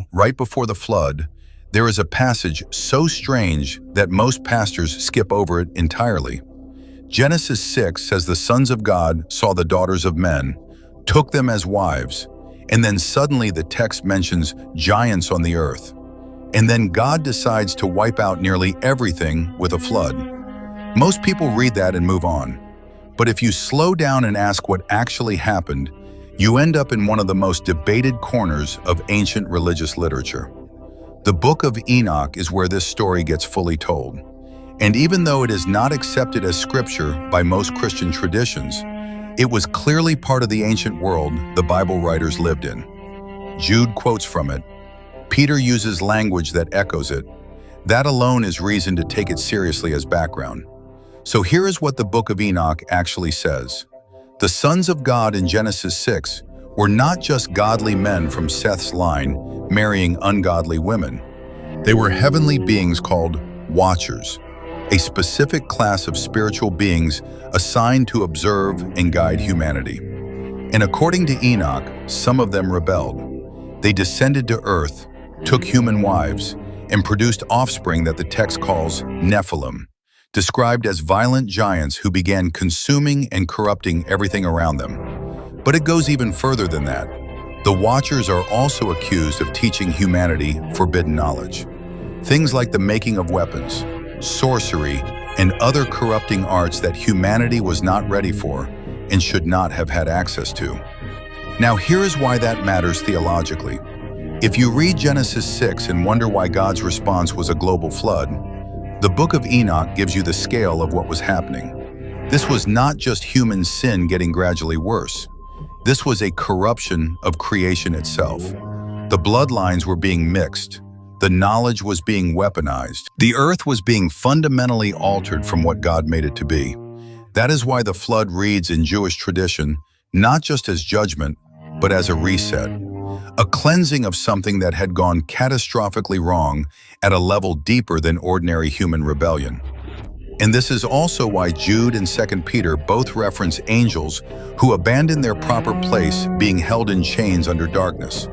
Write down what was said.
Bible, right before the flood, there is a passage so strange that most pastors skip over it entirely. Genesis 6 says the sons of God saw the daughters of men, took them as wives, and then suddenly the text mentions giants on the earth. And then God decides to wipe out nearly everything with a flood. Most people read that and move on. But if you slow down and ask what actually happened, you end up in one of the most debated corners of ancient religious literature. The Book of Enoch is where this story gets fully told. And even though it is not accepted as scripture by most Christian traditions, it was clearly part of the ancient world the Bible writers lived in. Jude quotes from it. Peter uses language that echoes it. That alone is reason to take it seriously as background. So here is what the Book of Enoch actually says. The sons of God in Genesis 6 were not just godly men from Seth's line marrying ungodly women. They were heavenly beings called Watchers, a specific class of spiritual beings assigned to observe and guide humanity. And according to Enoch, some of them rebelled. They descended to earth, took human wives, and produced offspring that the text calls Nephilim, described as violent giants who began consuming and corrupting everything around them. But it goes even further than that. The Watchers are also accused of teaching humanity forbidden knowledge. Things like the making of weapons, sorcery, and other corrupting arts that humanity was not ready for and should not have had access to. Now here is why that matters theologically. If you read Genesis 6 and wonder why God's response was a global flood, the Book of Enoch gives you the scale of what was happening. This was not just human sin getting gradually worse. This was a corruption of creation itself. The bloodlines were being mixed. The knowledge was being weaponized. The earth was being fundamentally altered from what God made it to be. That is why the flood reads in Jewish tradition, not just as judgment, but as a reset. A cleansing of something that had gone catastrophically wrong at a level deeper than ordinary human rebellion. And this is also why Jude and 2 Peter both reference angels who abandoned their proper place being held in chains under darkness.